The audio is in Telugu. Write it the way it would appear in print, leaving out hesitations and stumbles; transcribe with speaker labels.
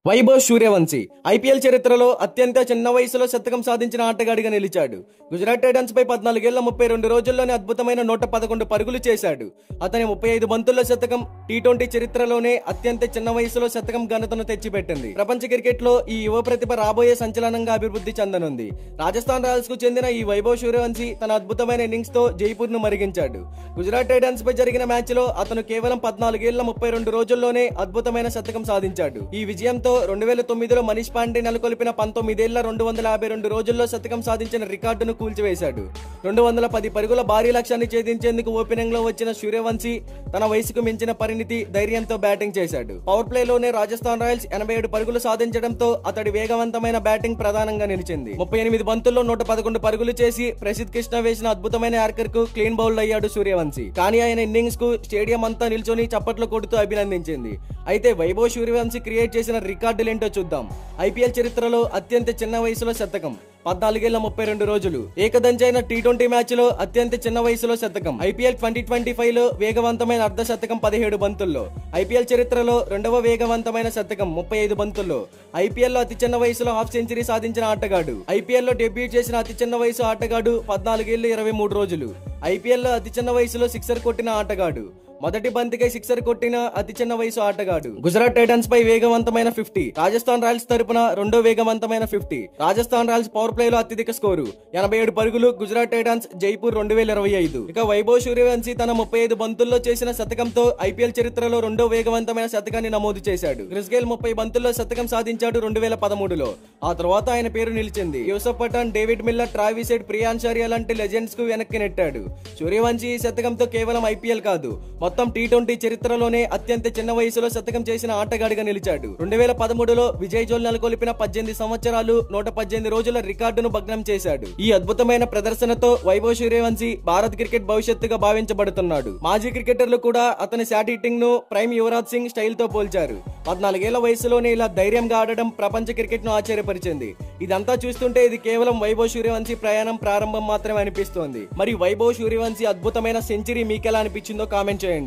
Speaker 1: వైభవ్ సూర్యవంశీ ఐపీఎల్ చరిత్రలో అత్యంత చిన్న వయసులో శతకం సాధించిన ఆటగాడిగా నిలిచాడు. గుజరాత్ టైటన్స్ పై 14 ఏళ్ల 32 రోజుల్లోనే అద్భుతమైన 111 పరుగులు చేశాడు. అతని 35 బంతుల్లో శతకం టీ20 చరిత్రలోనే అత్యంత చిన్న వయసులో శతకం ఘనతను తెచ్చిపెట్టింది. ప్రపంచ క్రికెట్ లో ఈ యువ ప్రతిభ రాబోయే సంచలనంగా అభివృద్ధి చెందనుంది. రాజస్థాన్ రాయల్స్ కు చెందిన ఈ వైభవ్ సూర్యవంశీ తన అద్భుతమైన ఇన్నింగ్స్ తో జైపూర్ ను మరిగించాడు. గుజరాత్ టైటన్స్ పై జరిగిన మ్యాచ్ లో అతను కేవలం 14 ఏళ్ల 32 రోజుల్లోనే అద్భుతమైన శతకం సాధించాడు. ఈ విజయంతో 2009లో మనీష్ పాండే నెలకొల్పిన 19 ఏళ్ల 252 రోజుల్లో శతకం సాధించిన రికార్డును కూల్చివేశాడు. 210 పరుగుల భారీ లక్ష్యాన్ని ఛేదించేందుకు ఓపెనింగ్ లో వచ్చిన సూర్యవంశీ తన వయసుకు మించిన పరిణితి ధైర్యంతో బ్యాటింగ్ చేశాడు. పవర్ ప్లే లోనే రాజస్థాన్ రాయల్స్ 87 పరుగులు సాధించడంతో అతడి వేగవంతమైన బ్యాటింగ్ ప్రధానంగా నిలిచింది. 38 బంతుల్లో 111 పరుగులు చేసి ప్రసిద్ధ్ కృష్ణ వేసిన అద్భుతమైన యార్కర్ కు క్లీన్ బౌల్డ్ అయ్యాడు సూర్యవంశీ. కానీ ఆయన ఇన్నింగ్స్ కు స్టేడియం అంతా నిల్చొని చప్పట్లు కొడుతూ అభినందించింది. అయితే వైభవ్ సూర్యవంశీ క్రియేట్ చేసిన రికార్డులేంటో చూద్దాం. ఐపీఎల్ చరిత్రలో అత్యంత చిన్న వయసులో శతకం 14 ఏళ్ల 32 రోజులు. ఏకదంచైన టీ20 మ్యాచ్ లో అత్యంత చిన్న వయసులో శతకం. ఐపీఎల్ 2025 లో వేగవంతమైన అర్ధ శతకం 17 బంతుల్లో. ఐపీఎల్ చరిత్రలో రెండవ వేగవంతమైన శతకం 35 బంతుల్లో. ఐపీఎల్ లో అతి చిన్న వయసులో హాఫ్ సెంచరీ సాధించిన ఆటగాడు. ఐపీఎల్ లో డెబ్యూట్ చేసిన అతి చిన్న వయసు ఆటగాడు 14 ఏళ్లు 23 రోజులు. ఐపీఎల్ లో అతి చిన్న వయసులో సిక్సర్ కొట్టిన ఆటగాడు. మొదటి బంతికై సిక్సర్ కొట్టిన అతి చిన్న వయసు ఆటగాడు. గుజరాత్ టైటన్స్ పై వేగవంతమైన 50. రాజస్థాన్ రాయల్స్ తరపున రెండో వేగవంతమైన 50. రాజస్థాన్ రాయల్స్ పవర్ ప్లే లో అత్యధిక స్కోరు 87 పరుగులు. గుజరాత్ టైటన్స్ జైపూర్ 2025. ఇక వైభవ్ సూర్యవంశీ తన 35 బంతుల్లో చేసిన శతకంతో ఐపీఎల్ చరిత్రలో రెండో వేగవంతమైన శతకాన్ని నమోదు చేశాడు. క్రిస్ గేల్ 30 బంతుల్లో శతకం సాధించాడు 2013లో. ఆ తర్వాత ఆయన పేరు నిలిచింది. Yusuf Pathan, David Miller, Travis Head, Priyansh Arya legends లెజెండ్స్ కు వెనక్కి నెట్టాడు. సూర్యవంశీ ఈ శతకంతో కేవలం ఐపీఎల్ కాదు, మొత్తం టీ20 చరిత్రలోనే అత్యంత చిన్న వయసులో శతకం చేసిన ఆటగాడిగా నిలిచాడు. 2013లో విజయ్ జోల్ నెలకొల్పిన 18 సంవత్సరాలు 118 రోజుల రికార్డును భగ్నం చేశాడు. ఈ అద్భుతమైన ప్రదర్శనతో వైభవ్ సూర్యవంశీ భారత్ క్రికెట్ భవిష్యత్తుగా భావించబడుతున్నాడు. మాజీ క్రికెటర్లు కూడా అతని షాట్ హిట్టింగ్ ను ప్రైమ్ యువరాజ్ సింగ్ స్టైల్ తో పోల్చారు. 14 ఏళ్ల వయసులోనే ఇలా ధైర్యంగా ఆడడం ప్రపంచ క్రికెట్ ను ఆశ్చర్యపరిచింది. ఇదంతా చూస్తుంటే ఇది కేవలం వైభవ్ సూర్యవంశీ ప్రయాణం ప్రారంభం మాత్రమే అనిపిస్తోంది. మరి వైభవ్ సూర్యవంశీ అద్భుతమైన సెంచరీ మీకెలా అనిపించిందో కామెంట్ చేయండి.